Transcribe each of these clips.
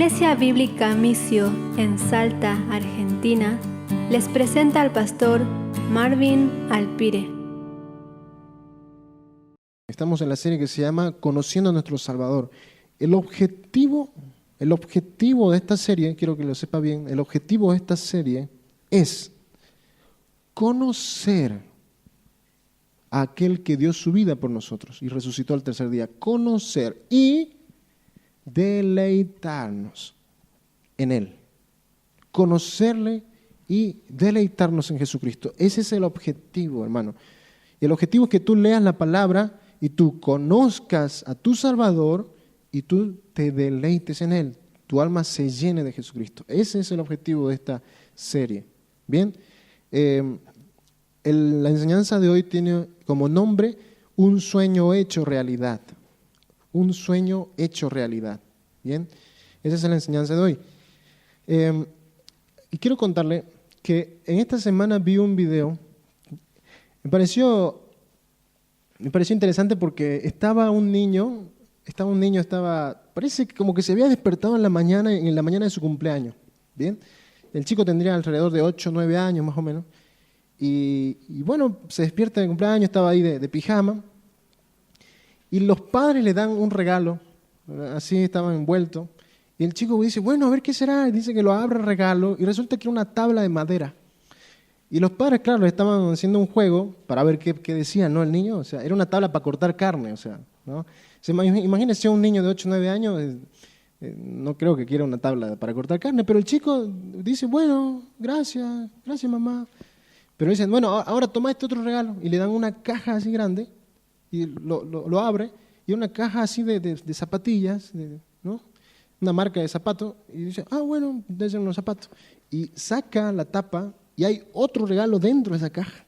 Iglesia Bíblica Missio en Salta, Argentina, les presenta al pastor Marvin Alpire. Estamos en la serie que se llama Conociendo a nuestro Salvador. El objetivo de esta serie, quiero que lo sepa bien, el objetivo de esta serie es conocer a aquel que dio su vida por nosotros y resucitó al tercer día. Conocer y deleitarnos en Él. Conocerle y deleitarnos en Jesucristo. Ese es el objetivo, hermano. Y el objetivo es que tú leas la palabra y tú conozcas a tu Salvador y tú te deleites en Él. Tu alma se llene de Jesucristo. Ese es el objetivo de esta serie. Bien, la enseñanza de hoy tiene como nombre un sueño hecho realidad. Un sueño hecho realidad. Bien, esa es la enseñanza de hoy. Y quiero contarle que en esta semana vi un video. Me pareció interesante porque estaba un niño, parece como que se había despertado en la mañana de su cumpleaños. Bien, el chico tendría alrededor de 8 o 9 años más o menos. Y bueno, se despierta de cumpleaños, estaba ahí de pijama. Y los padres le dan un regalo, así estaba envuelto. Y el chico dice, bueno, a ver qué será. Y dice que lo abre el regalo y resulta que era una tabla de madera. Y los padres, claro, le estaban haciendo un juego para ver qué decía, ¿no? El niño, o sea, era una tabla para cortar carne, o sea, ¿no? Imagínense un niño de 8 o 9 años, no creo que quiera una tabla para cortar carne, pero el chico dice, bueno, gracias mamá. Pero dicen, bueno, ahora toma este otro regalo. Y le dan una caja así grande y lo abre, y una caja así de zapatillas, ¿no? Una marca de zapatos, y dice, bueno, deben ser unos zapatos. Y saca la tapa y hay otro regalo dentro de esa caja.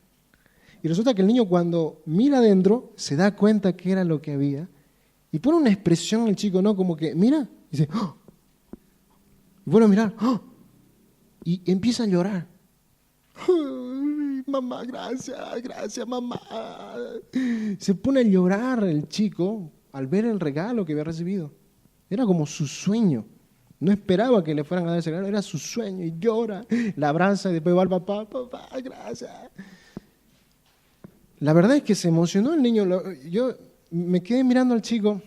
Y resulta que el niño cuando mira adentro se da cuenta que era lo que había y pone una expresión el chico, ¿no? Como que, mira, y dice, ¡oh! Y vuelve a mirar, ¡oh! Y empieza a llorar. Mamá, gracias, mamá. Se pone a llorar el chico al ver el regalo que había recibido. Era como su sueño. No esperaba que le fueran a dar ese regalo, era su sueño. Y llora, la abraza y después va al papá, gracias. La verdad es que se emocionó el niño. Yo me quedé mirando al chico.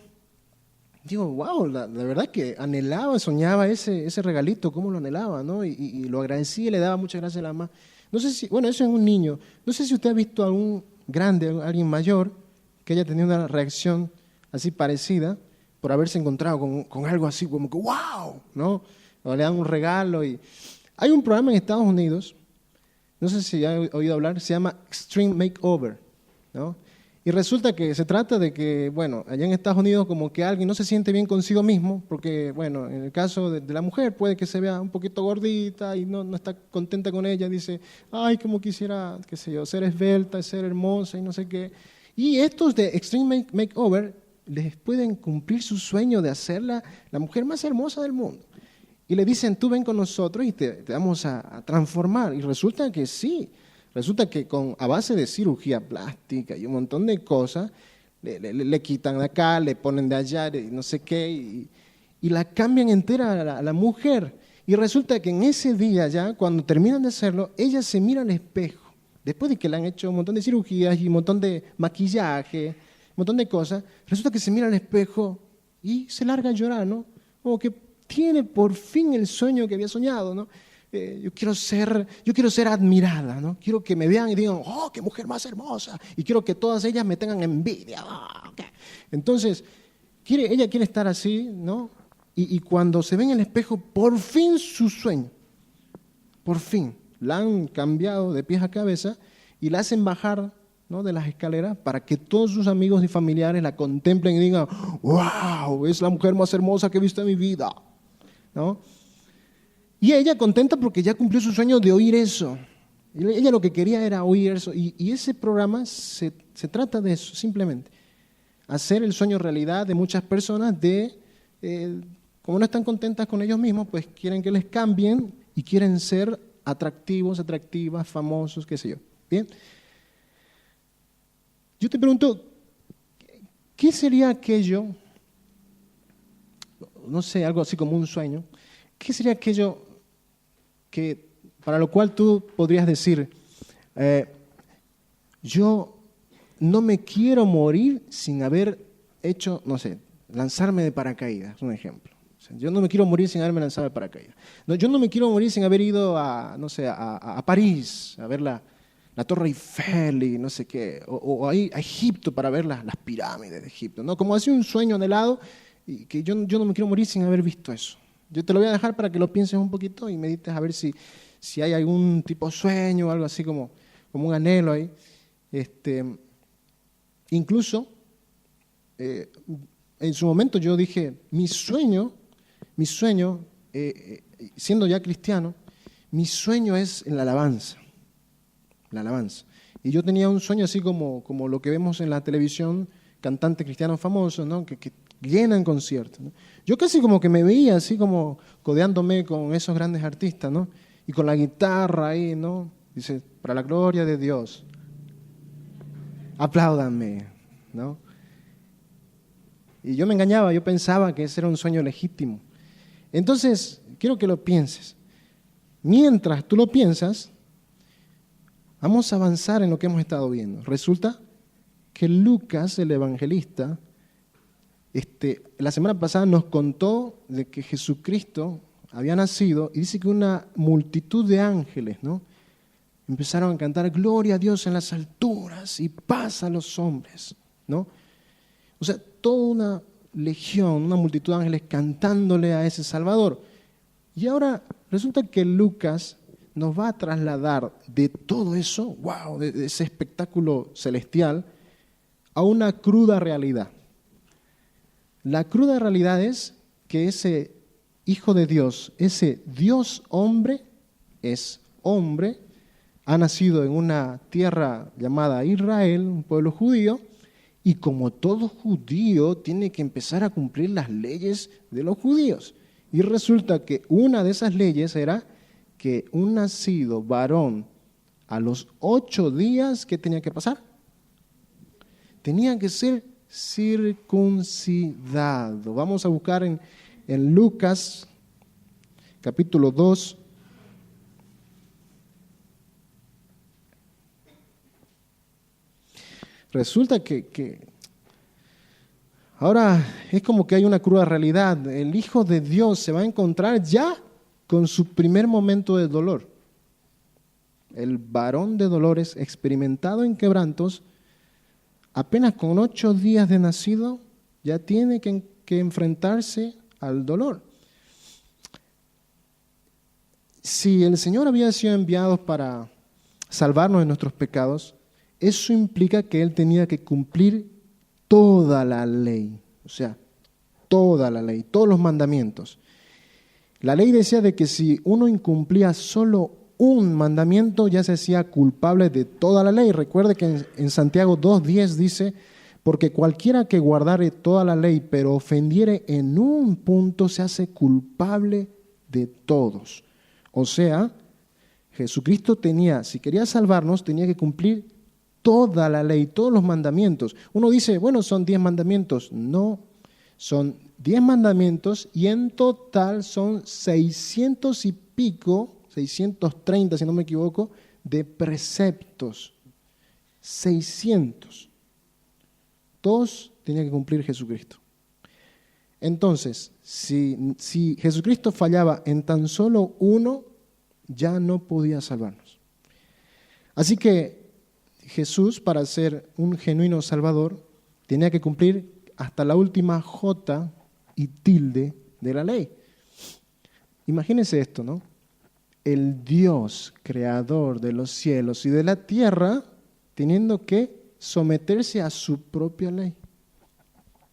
Digo, wow, la verdad es que anhelaba, soñaba ese regalito, cómo lo anhelaba, ¿no? Y lo agradecía y le daba muchas gracias a la mamá. No sé si, bueno, eso es un niño. No sé si usted ha visto a algún grande, a alguien mayor, que haya tenido una reacción así parecida por haberse encontrado con algo así como que wow, ¿no? O le dan un regalo. Hay un programa en Estados Unidos, no sé si ha oído hablar, se llama Extreme Makeover, ¿no? Y resulta que se trata de que, bueno, allá en Estados Unidos como que alguien no se siente bien consigo mismo, porque, bueno, en el caso de la mujer puede que se vea un poquito gordita y no está contenta con ella, dice, ay, como quisiera, qué sé yo, ser esbelta, ser hermosa y no sé qué. Y estos de Extreme Makeover les pueden cumplir su sueño de hacerla la mujer más hermosa del mundo. Y le dicen, tú ven con nosotros y te vamos a transformar. Y resulta que sí. Resulta que a base de cirugía plástica y un montón de cosas, le quitan de acá, le ponen de allá, no sé qué, y la cambian entera a la mujer. Y resulta que en ese día ya, cuando terminan de hacerlo, ella se mira al espejo. Después de que le han hecho un montón de cirugías y un montón de maquillaje, un montón de cosas, resulta que se mira al espejo y se larga a llorar, ¿no? Como que tiene por fin el sueño que había soñado, ¿no? Yo quiero ser admirada, ¿no? Quiero que me vean y digan, oh, qué mujer más hermosa. Y quiero que todas ellas me tengan envidia. Oh, okay. Entonces, ella quiere estar así, ¿no? Y cuando se ve en el espejo, por fin su sueño, por fin, la han cambiado de pies a cabeza y la hacen bajar, ¿no?, de las escaleras para que todos sus amigos y familiares la contemplen y digan, wow, es la mujer más hermosa que he visto en mi vida, ¿no? Y ella contenta porque ya cumplió su sueño de oír eso. Ella lo que quería era oír eso. Y ese programa se trata de eso, simplemente. Hacer el sueño realidad de muchas personas como no están contentas con ellos mismos, pues quieren que les cambien y quieren ser atractivos, atractivas, famosos, qué sé yo. Bien. Yo te pregunto, ¿qué sería aquello, no sé, algo así como un sueño, ¿qué sería aquello para lo cual tú podrías decir, yo no me quiero morir sin haber hecho, no sé, lanzarme de paracaídas, un ejemplo? O sea, yo no me quiero morir sin haberme lanzado de paracaídas. No, yo no me quiero morir sin haber ido a, no sé, a París, a ver la Torre Eiffel y no sé qué, o a Egipto para ver las pirámides de Egipto, ¿no? Como así un sueño anhelado, y que yo no me quiero morir sin haber visto eso. Yo te lo voy a dejar para que lo pienses un poquito y medites a ver si hay algún tipo de sueño o algo así como un anhelo ahí. Incluso, en su momento yo dije, mi sueño, siendo ya cristiano, mi sueño es en la alabanza. La alabanza. Y yo tenía un sueño así como lo que vemos en la televisión, cantantes cristianos famosos, ¿no? que llenan conciertos, ¿no? Yo casi como que me veía así como codeándome con esos grandes artistas, ¿no? Y con la guitarra ahí, ¿no? Dice, para la gloria de Dios, apláudanme, ¿no? Y yo me engañaba, yo pensaba que ese era un sueño legítimo. Entonces, quiero que lo pienses. Mientras tú lo piensas, vamos a avanzar en lo que hemos estado viendo. Resulta que Lucas, el evangelista, la semana pasada nos contó de que Jesucristo había nacido y dice que una multitud de ángeles, ¿no? Empezaron a cantar gloria a Dios en las alturas y paz a los hombres, ¿no? O sea, toda una legión, una multitud de ángeles cantándole a ese Salvador. Y ahora resulta que Lucas nos va a trasladar de todo eso, wow, de ese espectáculo celestial, a una cruda realidad. La cruda realidad es que ese Hijo de Dios, ese Dios hombre, es hombre, ha nacido en una tierra llamada Israel, un pueblo judío, y como todo judío tiene que empezar a cumplir las leyes de los judíos. Y resulta que una de esas leyes era que un nacido varón a los 8 días, ¿qué tenía que pasar? Tenía que ser circuncidado. Vamos a buscar en Lucas, capítulo 2. Resulta que ahora es como que hay una cruda realidad. El Hijo de Dios se va a encontrar ya con su primer momento de dolor. El varón de dolores, experimentado en quebrantos, apenas con 8 días de nacido, ya tiene que enfrentarse al dolor. Si el Señor había sido enviado para salvarnos de nuestros pecados, eso implica que Él tenía que cumplir toda la ley, o sea, toda la ley, todos los mandamientos. La ley decía de que si uno incumplía solo un mandamiento, ya se hacía culpable de toda la ley. Recuerde que en Santiago 2:10 dice, porque cualquiera que guardare toda la ley, pero ofendiere en un punto, se hace culpable de todos. O sea, Jesucristo si quería salvarnos, tenía que cumplir toda la ley, todos los mandamientos. Uno dice, bueno, son 10 mandamientos. No, son 10 mandamientos y en total son 600 y pico, 630 si no me equivoco, de preceptos. 600. Todos tenía que cumplir Jesucristo. Entonces, si Jesucristo fallaba en tan solo uno, ya no podía salvarnos. Así que Jesús, para ser un genuino Salvador, tenía que cumplir hasta la última jota y tilde de la ley. Imagínense esto, ¿no? El Dios creador de los cielos y de la tierra teniendo que someterse a su propia ley.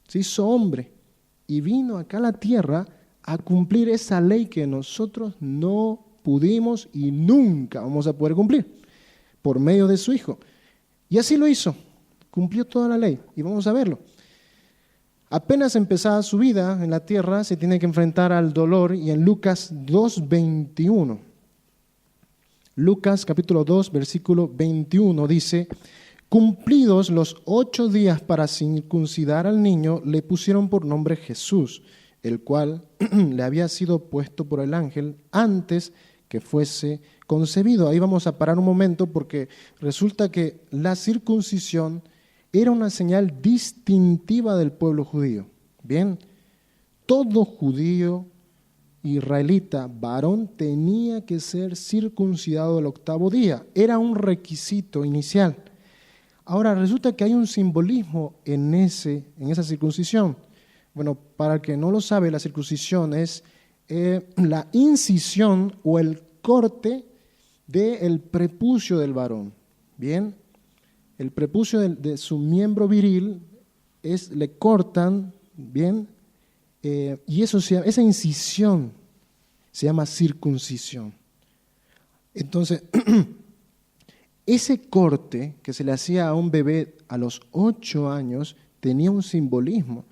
Se hizo hombre y vino acá a la tierra a cumplir esa ley que nosotros no pudimos y nunca vamos a poder cumplir por medio de su Hijo. Y así lo hizo, cumplió toda la ley y vamos a verlo. Apenas empezada su vida en la tierra, se tiene que enfrentar al dolor y en Lucas 2:21. Lucas capítulo 2, versículo 21 dice, cumplidos los 8 días para circuncidar al niño, le pusieron por nombre Jesús. el cual le había sido puesto por el ángel antes que fuese concebido. Ahí vamos a parar un momento porque resulta que la circuncisión era una señal distintiva del pueblo judío. Bien, todo judío israelita, varón, tenía que ser circuncidado el 8º día. Era un requisito inicial. Ahora, resulta que hay un simbolismo en esa circuncisión. Bueno, para el que no lo sabe, la circuncisión es la incisión o el corte del prepucio del varón. Bien, el prepucio de su miembro viril le cortan, bien, y esa incisión se llama circuncisión. Entonces, ese corte que se le hacía a un bebé a los 8 años tenía un simbolismo.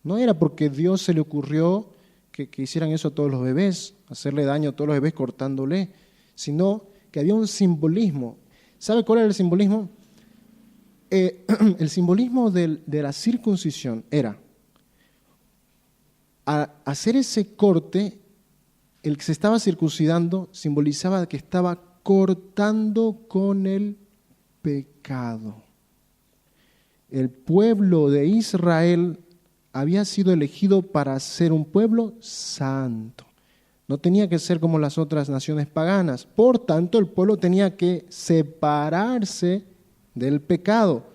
No era porque Dios se le ocurrió que hicieran eso a todos los bebés, hacerle daño a todos los bebés cortándole, sino que había un simbolismo. ¿Sabe cuál era el simbolismo? El simbolismo de la circuncisión era, al hacer ese corte, el que se estaba circuncidando simbolizaba que estaba cortando con el pecado. El pueblo de Israel había sido elegido para ser un pueblo santo. No tenía que ser como las otras naciones paganas. Por tanto, el pueblo tenía que separarse del pecado.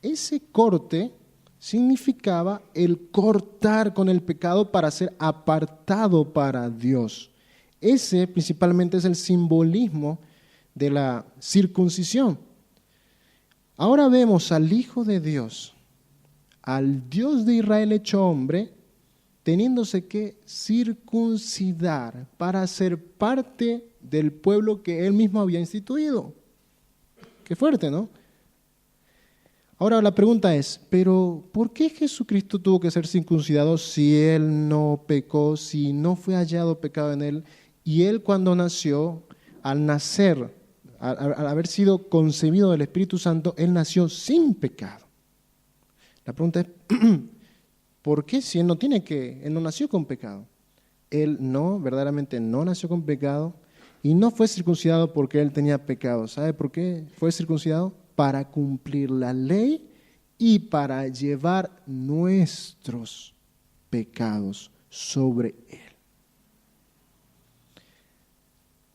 Ese corte significaba el cortar con el pecado para ser apartado para Dios. Ese principalmente es el simbolismo de la circuncisión. Ahora vemos al Hijo de Dios, al Dios de Israel hecho hombre, teniéndose que circuncidar para ser parte del pueblo que Él mismo había instituido. Qué fuerte, ¿no? Ahora la pregunta es, ¿pero por qué Jesucristo tuvo que ser circuncidado si Él no pecó, si no fue hallado pecado en Él? Y Él cuando nació, al nacer, al haber sido concebido del Espíritu Santo, Él nació sin pecado. La pregunta es, ¿por qué si Él no nació con pecado? Él verdaderamente no nació con pecado y no fue circuncidado porque Él tenía pecado. ¿Sabe por qué fue circuncidado? Para cumplir la ley y para llevar nuestros pecados sobre Él.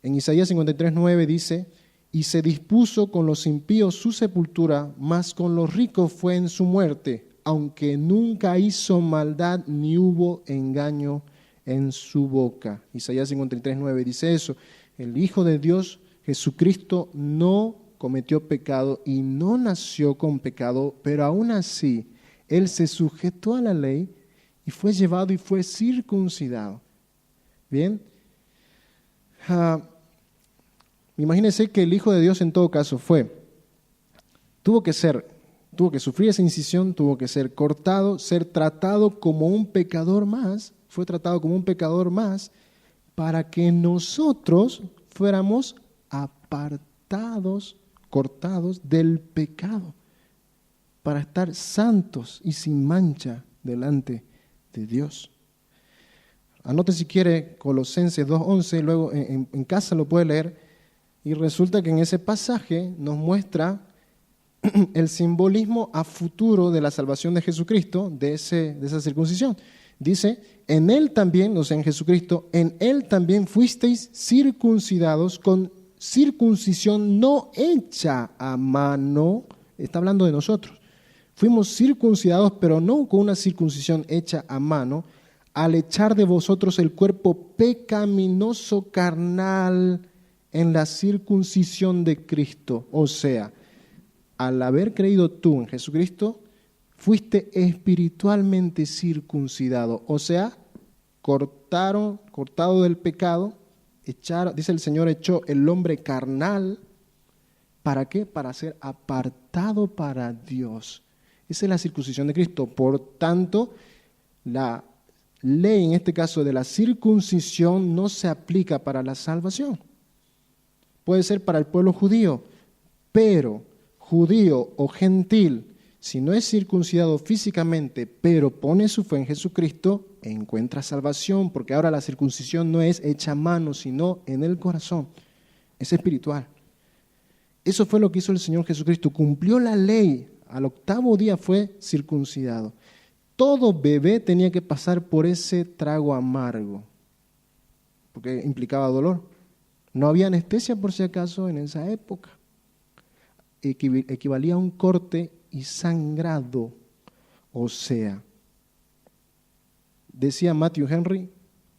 En Isaías 53:9 dice, y se dispuso con los impíos su sepultura, mas con los ricos fue en su muerte, aunque nunca hizo maldad ni hubo engaño en su boca. Isaías 53:9 dice eso. El Hijo de Dios, Jesucristo, no cometió pecado y no nació con pecado, pero aún así Él se sujetó a la ley y fue llevado y fue circuncidado. Bien, imagínense que el Hijo de Dios en todo caso tuvo que sufrir esa incisión, tuvo que ser cortado, ser tratado como un pecador más, fue tratado como un pecador más para que nosotros fuéramos apartados, cortados del pecado, para estar santos y sin mancha delante de Dios. Anote si quiere Colosenses 2:11, luego en casa lo puede leer, y resulta que en ese pasaje nos muestra el simbolismo a futuro de la salvación de Jesucristo, de esa circuncisión. Dice, en Él también, en Jesucristo, en Él también fuisteis circuncidados con circuncisión no hecha a mano, está hablando de nosotros. Fuimos circuncidados, pero no con una circuncisión hecha a mano, al echar de vosotros el cuerpo pecaminoso carnal en la circuncisión de Cristo. O sea, al haber creído tú en Jesucristo, fuiste espiritualmente circuncidado. O sea, cortado del pecado, dice el Señor, echó el hombre carnal. ¿Para qué? Para ser apartado para Dios. Esa es la circuncisión de Cristo. Por tanto, la ley, en este caso de la circuncisión, no se aplica para la salvación. Puede ser para el pueblo judío, pero judío o gentil, Si no es circuncidado físicamente, pero pone su fe en Jesucristo, encuentra salvación, porque ahora la circuncisión no es hecha a mano, sino en el corazón. Es espiritual. Eso fue lo que hizo el Señor Jesucristo. Cumplió la ley. Al 8º día fue circuncidado. Todo bebé tenía que pasar por ese trago amargo, porque implicaba dolor. No había anestesia, por si acaso, en esa época. Equivalía a un corte y sangrado. O sea, decía Matthew Henry,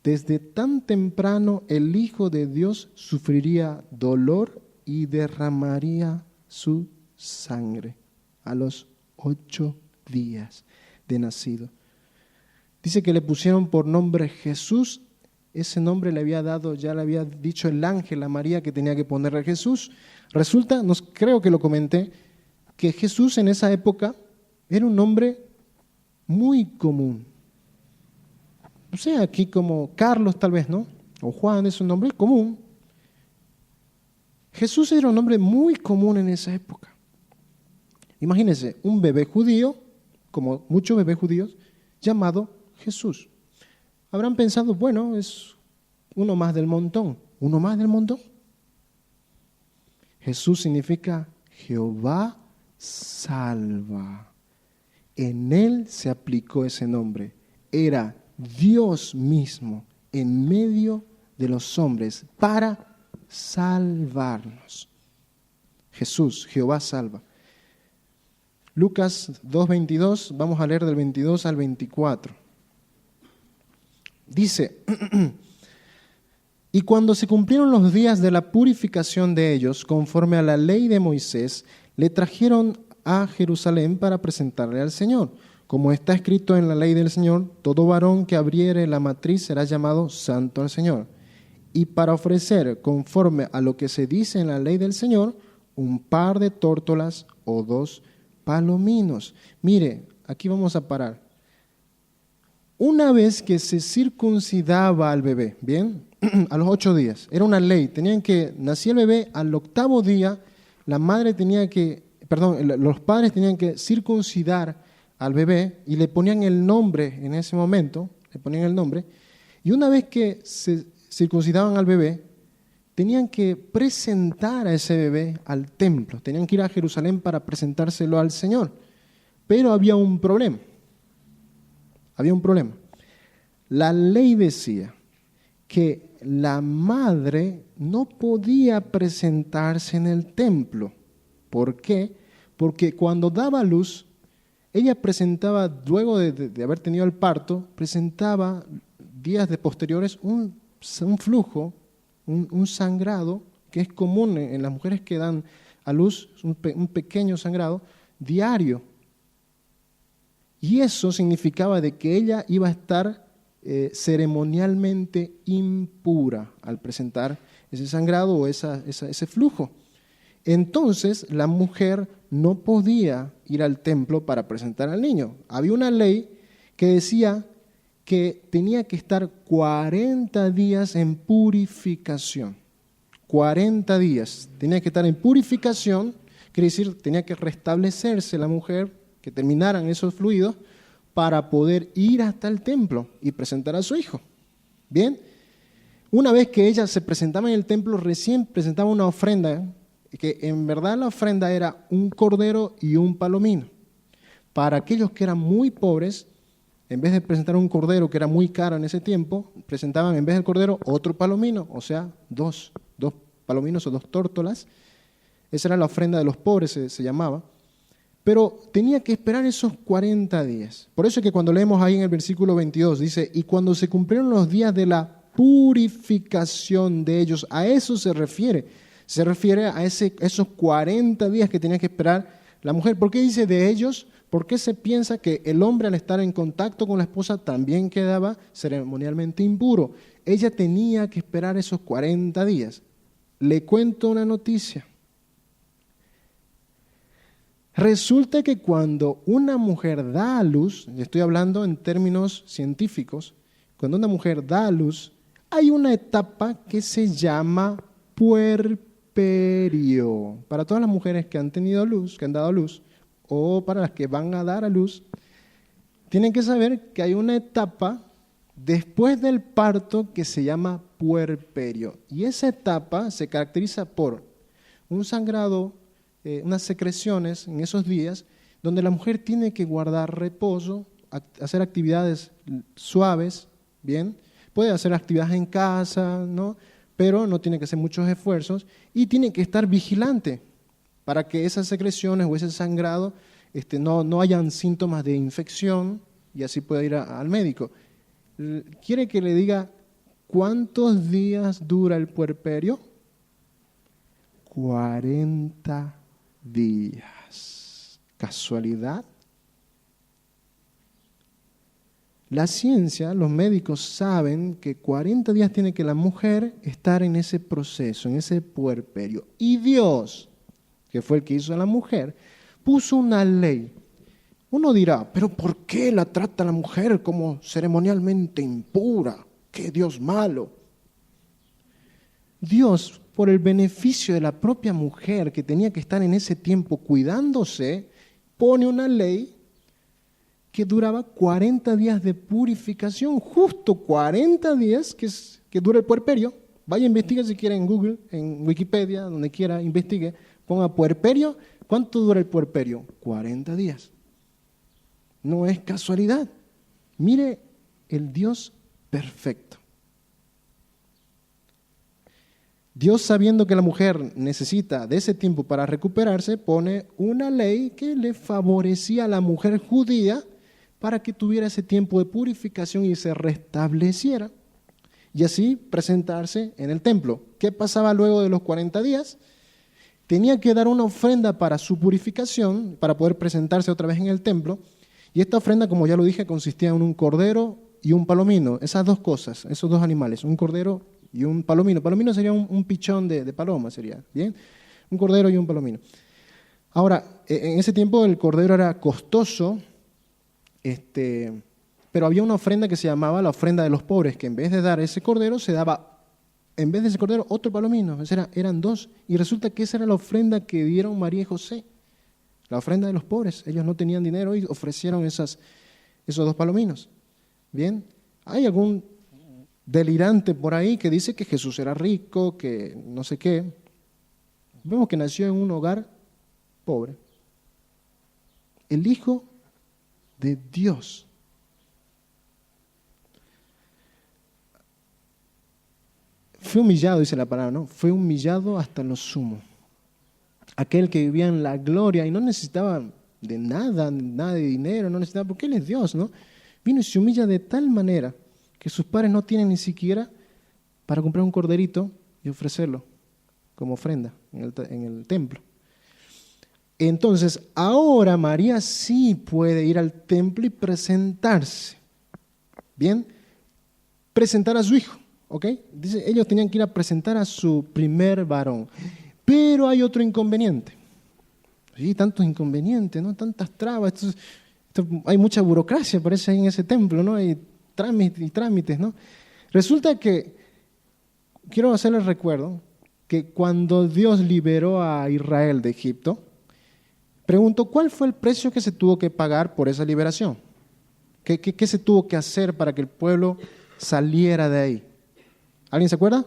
desde tan temprano el Hijo de Dios sufriría dolor y derramaría su sangre a los 8 días de nacido. Dice que le pusieron por nombre Jesús. Ese nombre le había dado, ya le había dicho el ángel a María que tenía que ponerle Jesús. Resulta, creo que lo comenté, que Jesús en esa época era un nombre muy común. O sea, aquí como Carlos tal vez, ¿no? O Juan es un nombre común. Jesús era un nombre muy común en esa época. Imagínense, un bebé judío, como muchos bebés judíos, llamado Jesús. Habrán pensado, bueno, es uno más del montón. ¿Uno más del montón? Jesús significa Jehová salva. En él se aplicó ese nombre. Era Dios mismo en medio de los hombres para salvarnos. Jesús, Jehová salva. Lucas 2:22, vamos a leer del 22 al 24. Dice, y cuando se cumplieron los días de la purificación de ellos, conforme a la ley de Moisés, le trajeron a Jerusalén para presentarle al Señor. Como está escrito en la ley del Señor, todo varón que abriere la matriz será llamado santo al Señor. Y para ofrecer, conforme a lo que se dice en la ley del Señor, un par de tórtolas o 2 palominos. Mire, aquí vamos a parar. Una vez que se circuncidaba al bebé, ¿bien? A los 8 días, era una ley, nacía el bebé al 8º día, los padres tenían que circuncidar al bebé y le ponían el nombre en ese momento, y una vez que se circuncidaban al bebé, tenían que presentar a ese bebé al templo, tenían que ir a Jerusalén para presentárselo al Señor. Pero había un problema. La ley decía que la madre no podía presentarse en el templo. ¿Por qué? Porque cuando daba luz, ella presentaba, luego de haber tenido el parto, presentaba días posteriores un flujo, un sangrado que es común en las mujeres que dan a luz, un pequeño sangrado diario. Y eso significaba de que ella iba a estar ceremonialmente impura al presentar ese sangrado o ese flujo. Entonces la mujer no podía ir al templo para presentar al niño. Había una ley que decía que tenía que estar 40 días en purificación. 40 días. Tenía que estar en purificación, quiere decir, tenía que restablecerse la mujer, que terminaran esos fluidos, para poder ir hasta el templo y presentar a su hijo. Bien, una vez que ella se presentaba en el templo, recién presentaba una ofrenda, que en verdad la ofrenda era un cordero y un palomino. Para aquellos que eran muy pobres, en vez de presentar un cordero que era muy caro en ese tiempo, presentaban en vez del cordero otro palomino, o sea, dos palominos o 2 tórtolas. Esa era la ofrenda de los pobres, se llamaba. Pero tenía que esperar esos 40 días. Por eso es que cuando leemos ahí en el versículo 22, dice, y cuando se cumplieron los días de la purificación de ellos, a eso se refiere. Se refiere a esos 40 días que tenía que esperar la mujer. ¿Por qué dice de ellos? ¿Por qué se piensa que el hombre al estar en contacto con la esposa también quedaba ceremonialmente impuro? Ella tenía que esperar esos 40 días. Le cuento una noticia. Resulta que cuando una mujer da a luz, y estoy hablando en términos científicos, cuando una mujer da a luz, hay una etapa que se llama puerperio. Para todas las mujeres que han tenido luz, que han dado a luz, o para las que van a dar a luz, tienen que saber que hay una etapa después del parto que se llama puerperio. Y esa etapa se caracteriza por un sangrado, unas secreciones en esos días, donde la mujer tiene que guardar reposo, hacer actividades suaves, ¿bien? Puede hacer actividades en casa, ¿no? Pero no tiene que hacer muchos esfuerzos y tiene que estar vigilante para que esas secreciones o ese sangrado no hayan síntomas de infección y así pueda ir al médico. ¿Quiere que le diga cuántos días dura el puerperio? 40 días. ¿Casualidad? La ciencia, los médicos saben que 40 días tiene que la mujer estar en ese proceso, en ese puerperio. Y Dios, que fue el que hizo a la mujer, puso una ley. Uno dirá, ¿pero por qué la trata la mujer como ceremonialmente impura? ¡Qué Dios malo! Dios, por el beneficio de la propia mujer que tenía que estar en ese tiempo cuidándose, pone una ley que duraba 40 días de purificación, justo 40 días que dura el puerperio. Vaya, investigue si quiere en Google, en Wikipedia, donde quiera, investigue, ponga puerperio. ¿Cuánto dura el puerperio? 40 días. No es casualidad. Mire el Dios perfecto. Dios, sabiendo que la mujer necesita de ese tiempo para recuperarse, pone una ley que le favorecía a la mujer judía para que tuviera ese tiempo de purificación y se restableciera, y así presentarse en el templo. ¿Qué pasaba luego de los 40 días? Tenía que dar una ofrenda para su purificación, para poder presentarse otra vez en el templo, y esta ofrenda, como ya lo dije, consistía en un cordero y un palomino, esas dos cosas, esos dos animales, un cordero y un palomino. Palomino sería un pichón de paloma, sería, ¿bien? Un cordero y un palomino. Ahora, en ese tiempo el cordero era costoso, pero había una ofrenda que se llamaba la ofrenda de los pobres, que en vez de dar ese cordero, se daba, en vez de ese cordero, otro palomino. Eran dos. Y resulta que esa era la ofrenda que dieron María y José, la ofrenda de los pobres. Ellos no tenían dinero y ofrecieron esos dos palominos. Bien, hay algún delirante por ahí que dice que Jesús era rico, que no sé qué. Vemos que nació en un hogar pobre. El Hijo de Dios. Fue humillado, dice la palabra, ¿no? Fue humillado hasta lo sumo. Aquel que vivía en la gloria y no necesitaba de nada de dinero, no necesitaba, porque Él es Dios, ¿no? Vino y se humilla de tal manera que sus padres no tienen ni siquiera para comprar un corderito y ofrecerlo como ofrenda en el templo. Entonces, ahora María sí puede ir al templo y presentarse. Bien, presentar a su hijo, ¿ok? Dice, ellos tenían que ir a presentar a su primer varón. Pero hay otro inconveniente. Sí, tantos inconvenientes, ¿no? Tantas trabas. Hay mucha burocracia, parece, ahí en ese templo, ¿no? Hay trámites, ¿no? Resulta que, quiero hacerles recuerdo, que cuando Dios liberó a Israel de Egipto, pregunto, ¿cuál fue el precio que se tuvo que pagar por esa liberación? ¿Qué se tuvo que hacer para que el pueblo saliera de ahí? ¿Alguien se acuerda?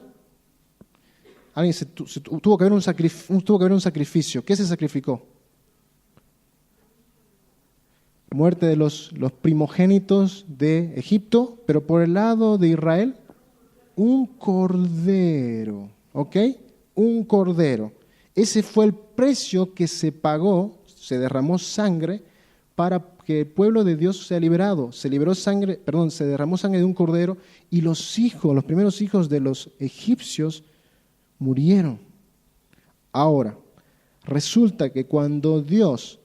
Tuvo que haber un sacrificio. ¿Qué se sacrificó? Muerte de los primogénitos de Egipto, pero por el lado de Israel, un cordero, ¿ok? Un cordero. Ese fue el precio que se pagó, se derramó sangre para que el pueblo de Dios sea liberado. Se derramó sangre de un cordero y los primeros hijos de los egipcios murieron. Ahora, resulta que cuando Dios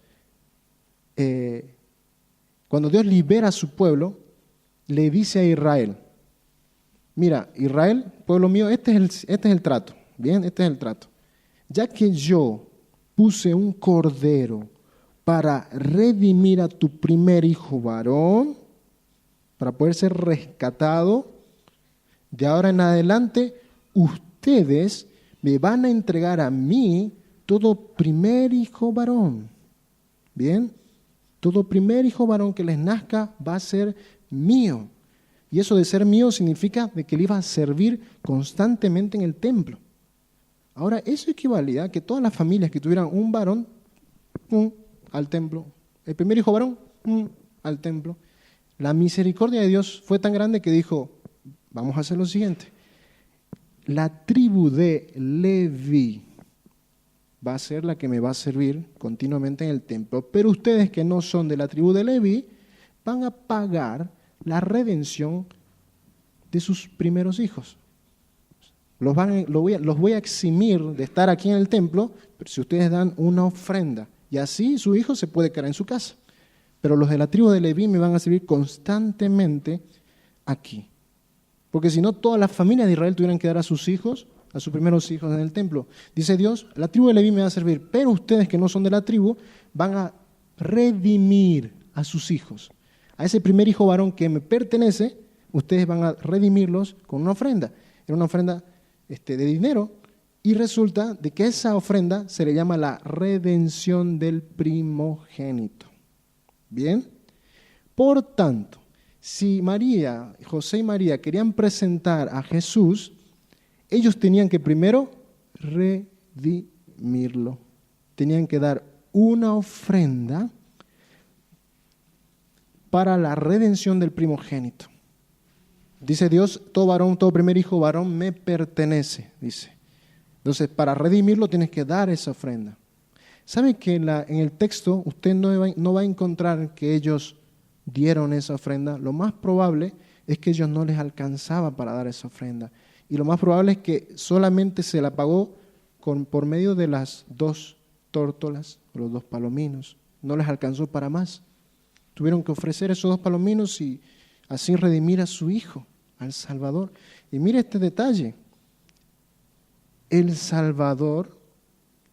libera a su pueblo, le dice a Israel, mira, Israel, pueblo mío, este es el trato, bien, este es el trato. Ya que yo puse un cordero para redimir a tu primer hijo varón, para poder ser rescatado, de ahora en adelante, ustedes me van a entregar a mí todo primer hijo varón. Bien, todo primer hijo varón que les nazca va a ser mío. Y eso de ser mío significa de que le iba a servir constantemente en el templo. Ahora, eso equivalía a que todas las familias que tuvieran un varón, al templo. El primer hijo varón, al templo. La misericordia de Dios fue tan grande que dijo, vamos a hacer lo siguiente. La tribu de Leví va a ser la que me va a servir continuamente en el templo, pero ustedes que no son de la tribu de Leví van a pagar la redención de sus primeros hijos. Los voy a eximir de estar aquí en el templo, pero si ustedes dan una ofrenda, y así su hijo se puede quedar en su casa. Pero los de la tribu de Leví me van a servir constantemente aquí. Porque si no, todas las familias de Israel tuvieran que dar a sus hijos, a sus primeros hijos en el templo. Dice Dios, la tribu de Leví me va a servir, pero ustedes que no son de la tribu van a redimir a sus hijos. A ese primer hijo varón que me pertenece, ustedes van a redimirlos con una ofrenda. Era una ofrenda de dinero, y resulta de que esa ofrenda se le llama la redención del primogénito. Bien, por tanto, si José y María querían presentar a Jesús, ellos tenían que primero redimirlo. Tenían que dar una ofrenda para la redención del primogénito. Dice Dios, todo varón, todo primer hijo varón me pertenece, dice. Entonces, para redimirlo tienes que dar esa ofrenda. ¿Sabe que en el texto usted no va a encontrar que ellos dieron esa ofrenda? Lo más probable es que ellos no les alcanzaba para dar esa ofrenda. Y lo más probable es que solamente se la pagó por medio de las 2 tórtolas, o los 2 palominos. No les alcanzó para más. Tuvieron que ofrecer esos 2 palominos y así redimir a su hijo, al Salvador. Y mire este detalle. El Salvador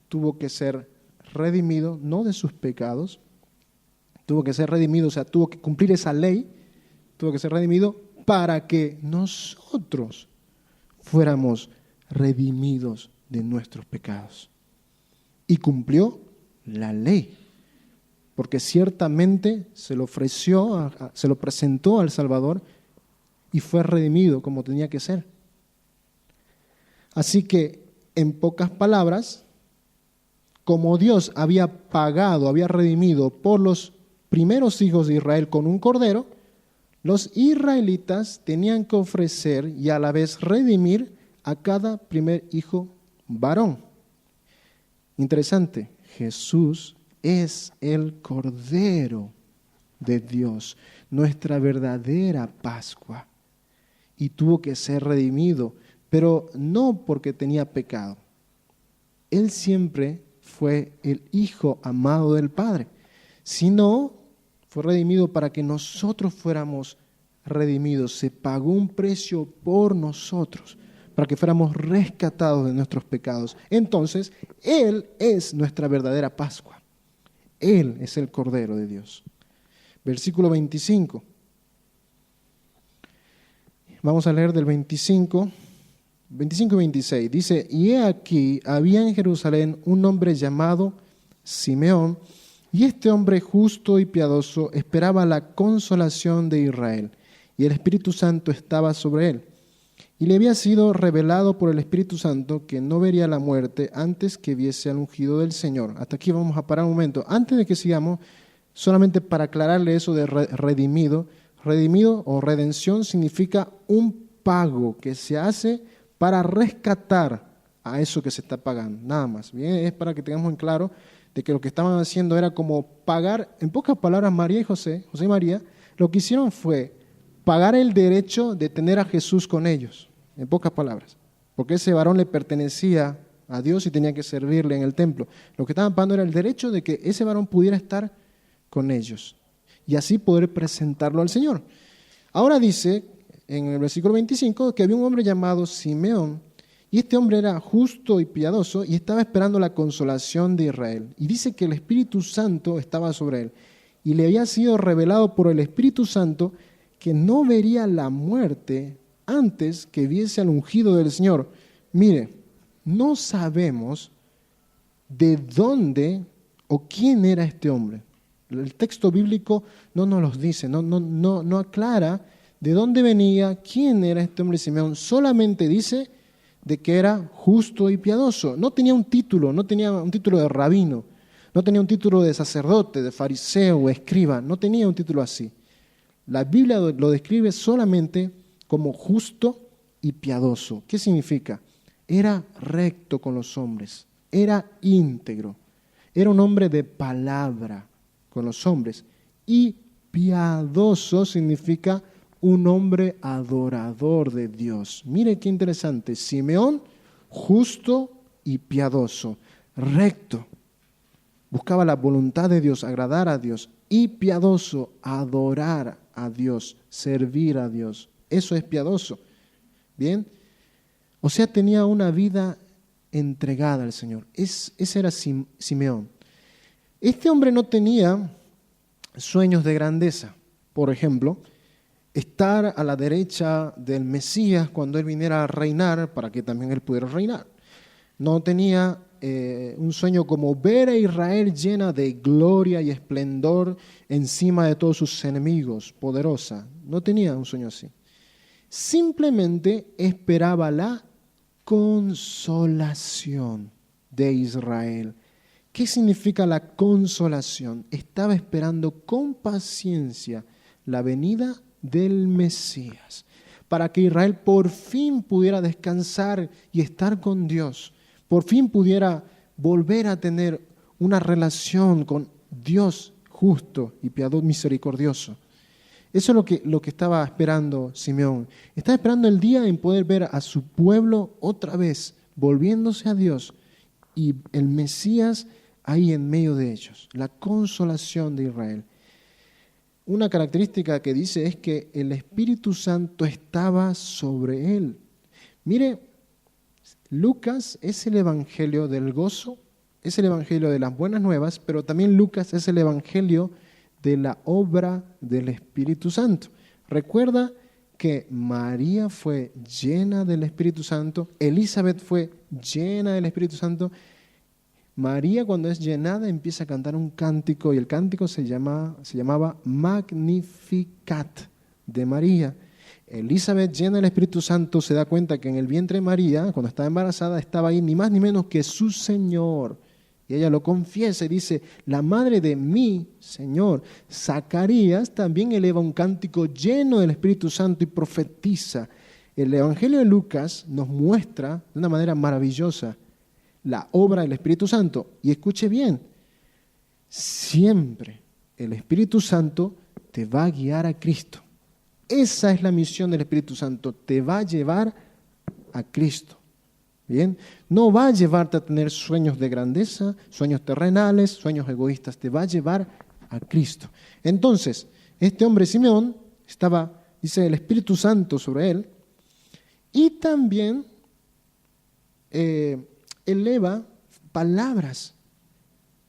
tuvo que ser redimido, no de sus pecados, tuvo que ser redimido, o sea, tuvo que cumplir esa ley, tuvo que ser redimido para que nosotros fuéramos redimidos de nuestros pecados. Y cumplió la ley, porque ciertamente se lo ofreció, se lo presentó al Salvador y fue redimido como tenía que ser. Así que, en pocas palabras, como Dios había pagado, había redimido por los primeros hijos de Israel con un cordero, los israelitas tenían que ofrecer y a la vez redimir a cada primer hijo varón. Interesante, Jesús es el Cordero de Dios, nuestra verdadera Pascua, y tuvo que ser redimido, pero no porque tenía pecado. Él siempre fue el Hijo amado del Padre, sino fue redimido para que nosotros fuéramos redimidos. Se pagó un precio por nosotros, para que fuéramos rescatados de nuestros pecados. Entonces, Él es nuestra verdadera Pascua. Él es el Cordero de Dios. Versículo 25. Vamos a leer del 25 y 26. Dice, y he aquí, había en Jerusalén un hombre llamado Simeón, y este hombre justo y piadoso esperaba la consolación de Israel, y el Espíritu Santo estaba sobre él. Y le había sido revelado por el Espíritu Santo que no vería la muerte antes que viese al ungido del Señor. Hasta aquí vamos a parar un momento. Antes de que sigamos, solamente para aclararle eso de redimido. Redimido o redención significa un pago que se hace para rescatar a eso que se está pagando. Nada más. Bien, es para que tengamos en claro de que lo que estaban haciendo era como pagar, en pocas palabras, María y José y María, lo que hicieron fue pagar el derecho de tener a Jesús con ellos. En pocas palabras, porque ese varón le pertenecía a Dios y tenía que servirle en el templo. Lo que estaban pagando era el derecho de que ese varón pudiera estar con ellos y así poder presentarlo al Señor. Ahora dice en el versículo 25 que había un hombre llamado Simeón, y este hombre era justo y piadoso y estaba esperando la consolación de Israel. Y dice que el Espíritu Santo estaba sobre él y le había sido revelado por el Espíritu Santo que no vería la muerte antes que viese al ungido del Señor. Mire, no sabemos de dónde o quién era este hombre. El texto bíblico no nos los dice, no aclara de dónde venía, quién era este hombre Simeón. Solamente dice de que era justo y piadoso. No tenía un título de rabino, no tenía un título de sacerdote, de fariseo o escriba, no tenía un título así. La Biblia lo describe solamente como justo y piadoso. ¿Qué significa? Era recto con los hombres, era íntegro, era un hombre de palabra con los hombres. Y piadoso significa un hombre adorador de Dios. Mire qué interesante, Simeón, justo y piadoso, recto, buscaba la voluntad de Dios, agradar a Dios, y piadoso, adorar a Dios, servir a Dios. Eso es piadoso. ¿Bien? O sea, tenía una vida entregada al Señor. Ese era Simeón. Este hombre no tenía sueños de grandeza. Por ejemplo, estar a la derecha del Mesías cuando él viniera a reinar, para que también él pudiera reinar. No tenía un sueño como ver a Israel llena de gloria y esplendor encima de todos sus enemigos, poderosa. No tenía un sueño así. Simplemente esperaba la consolación de Israel. ¿Qué significa la consolación? Estaba esperando con paciencia la venida del Mesías, para que Israel por fin pudiera descansar y estar con Dios, por fin pudiera volver a tener una relación con Dios justo y piadoso, misericordioso. Eso es lo que estaba esperando Simeón. Estaba esperando el día en poder ver a su pueblo otra vez, volviéndose a Dios, y el Mesías ahí en medio de ellos, la consolación de Israel. Una característica que dice es que el Espíritu Santo estaba sobre él. Mire, Lucas es el evangelio del gozo, es el evangelio de las buenas nuevas, pero también Lucas es el evangelio de la obra del Espíritu Santo. Recuerda que María fue llena del Espíritu Santo, Elizabeth fue llena del Espíritu Santo. María, cuando es llenada, empieza a cantar un cántico, y el cántico se llamaba Magnificat de María. Elizabeth, llena del Espíritu Santo, se da cuenta que en el vientre de María, cuando estaba embarazada, estaba ahí ni más ni menos que su Señor. Y ella lo confiesa y dice, la madre de mi Señor. Zacarías también eleva un cántico lleno del Espíritu Santo y profetiza. El Evangelio de Lucas nos muestra de una manera maravillosa la obra del Espíritu Santo. Y escuche bien, siempre el Espíritu Santo te va a guiar a Cristo. Esa es la misión del Espíritu Santo, te va a llevar a Cristo. ¿Bien? No va a llevarte a tener sueños de grandeza, sueños terrenales, sueños egoístas, te va a llevar a Cristo. Entonces, este hombre Simeón dice el Espíritu Santo sobre él, y también eleva palabras,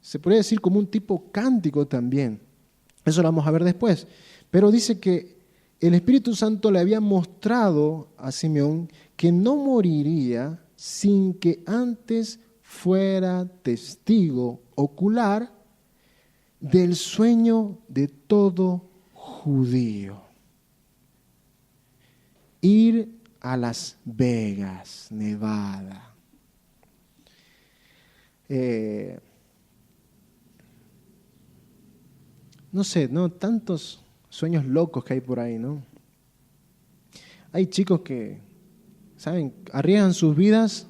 se podría decir como un tipo cántico también. Eso lo vamos a ver después. Pero dice que el Espíritu Santo le había mostrado a Simeón que no moriría sin que antes fuera testigo ocular del sueño de todo judío. Ir a Las Vegas, Nevada. No sé, ¿no? Tantos sueños locos que hay por ahí, ¿no? Hay chicos que, ¿saben?, arriesgan sus vidas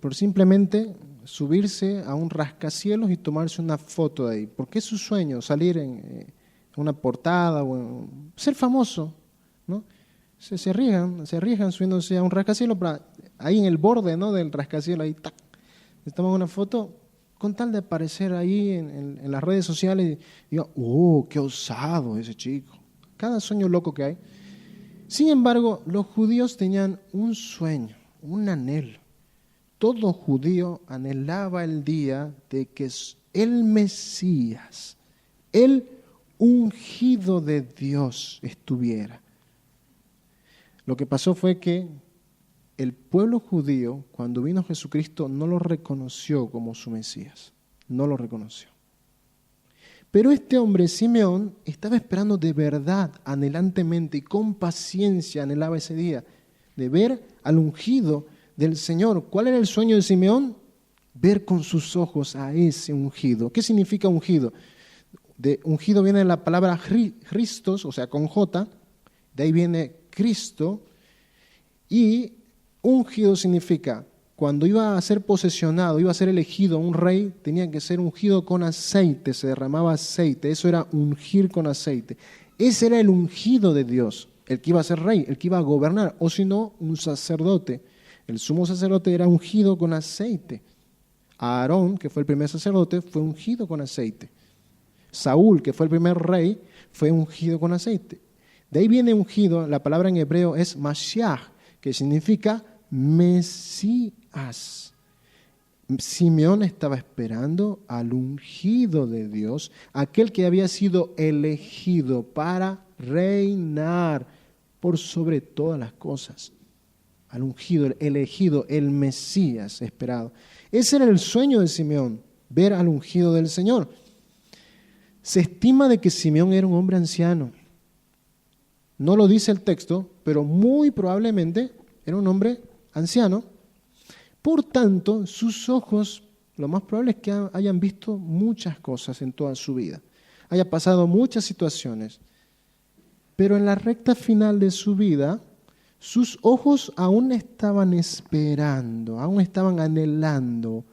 por simplemente subirse a un rascacielos y tomarse una foto de ahí. Porque es su sueño, salir en una portada o ser famoso, ¿no? Se arriesgan subiéndose a un rascacielos, ahí en el borde, ¿no?, del rascacielos, ahí, ¡tac!, se toman una foto con tal de aparecer ahí en las redes sociales y digo, ¡oh, qué osado ese chico! Cada sueño loco que hay. Sin embargo, los judíos tenían un sueño, un anhelo. Todo judío anhelaba el día de que el Mesías, el ungido de Dios, estuviera. Lo que pasó fue que el pueblo judío, cuando vino Jesucristo, no lo reconoció como su Mesías. No lo reconoció. Pero este hombre, Simeón, estaba esperando de verdad, anhelantemente y con paciencia, anhelaba ese día, de ver al ungido del Señor. ¿Cuál era el sueño de Simeón? Ver con sus ojos a ese ungido. ¿Qué significa ungido? De ungido viene la palabra Christos, o sea, con J, de ahí viene Cristo, y ungido significa, cuando iba a ser posesionado, iba a ser elegido un rey, tenía que ser ungido con aceite, se derramaba aceite, eso era ungir con aceite. Ese era el ungido de Dios, el que iba a ser rey, el que iba a gobernar, o si no, un sacerdote. El sumo sacerdote era ungido con aceite. Aarón, que fue el primer sacerdote, fue ungido con aceite. Saúl, que fue el primer rey, fue ungido con aceite. De ahí viene ungido, la palabra en hebreo es Mashiach, que significa Mesías. Simeón estaba esperando al ungido de Dios, aquel que había sido elegido para reinar por sobre todas las cosas. Al ungido, el elegido, el Mesías esperado. Ese era el sueño de Simeón, ver al ungido del Señor. Se estima de que Simeón era un hombre anciano. No lo dice el texto, pero muy probablemente era un hombre anciano. Por tanto, sus ojos, lo más probable es que hayan visto muchas cosas en toda su vida. Haya pasado muchas situaciones. Pero en la recta final de su vida, sus ojos aún estaban esperando, aún estaban anhelando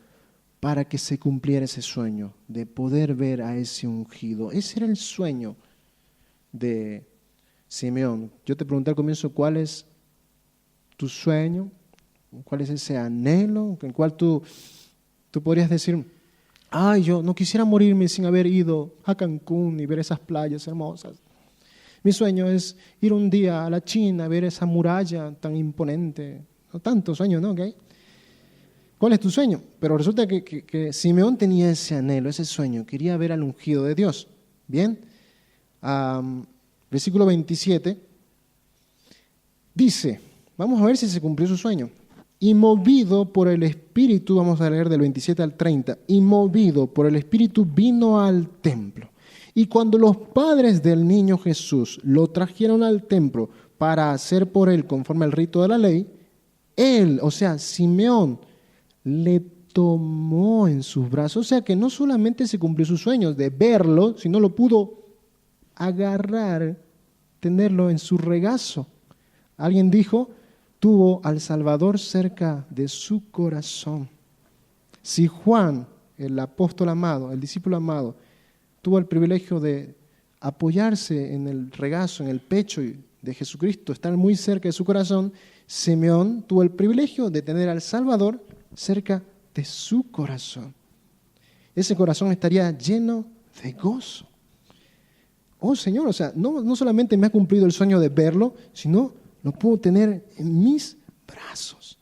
para que se cumpliera ese sueño de poder ver a ese ungido. Ese era el sueño de Simeón. Yo te pregunté al comienzo, ¿cuál es tu sueño? ¿Cuál es ese anhelo en el cual tú podrías decir, ay, yo no quisiera morirme sin haber ido a Cancún y ver esas playas hermosas? Mi sueño es ir un día a la China a ver esa muralla tan imponente. No tanto sueño, ¿no? ¿Okay? ¿Cuál es tu sueño? Pero resulta que Simeón tenía ese anhelo, ese sueño. Quería ver al ungido de Dios. Bien. Versículo 27. Dice, vamos a ver si se cumplió su sueño. Y movido por el Espíritu, vamos a leer del 27 al 30, y movido por el Espíritu vino al templo. Y cuando los padres del niño Jesús lo trajeron al templo para hacer por él conforme al rito de la ley, él, o sea, Simeón, le tomó en sus brazos. O sea que no solamente se cumplió sus sueños de verlo, sino lo pudo agarrar, tenerlo en su regazo. Alguien dijo, tuvo al Salvador cerca de su corazón. Si Juan, el apóstol amado, el discípulo amado, tuvo el privilegio de apoyarse en el regazo, en el pecho de Jesucristo, estar muy cerca de su corazón, Simeón tuvo el privilegio de tener al Salvador cerca de su corazón. Ese corazón estaría lleno de gozo. Oh Señor, o sea, no solamente me ha cumplido el sueño de verlo, sino lo puedo tener en mis brazos.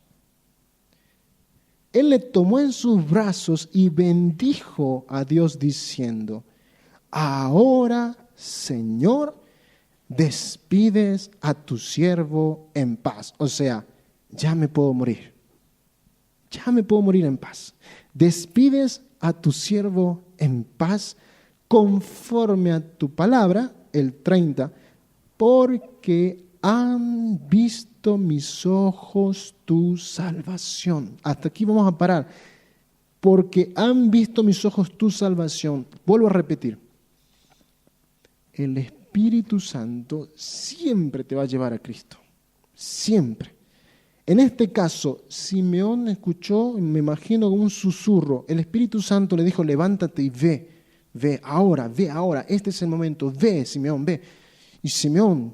Él le tomó en sus brazos y bendijo a Dios diciendo, ahora, Señor, despides a tu siervo en paz. O sea, ya me puedo morir. Ya me puedo morir en paz. Despides a tu siervo en paz conforme a tu palabra, el 30, porque han visto mis ojos tu salvación. Hasta aquí vamos a parar. Porque han visto mis ojos tu salvación. Vuelvo a repetir. El Espíritu Santo siempre te va a llevar a Cristo. Siempre. En este caso, Simeón escuchó, me imagino, un susurro. El Espíritu Santo le dijo, levántate y ve. Ve ahora, este es el momento. Ve, Simeón, ve. Y Simeón,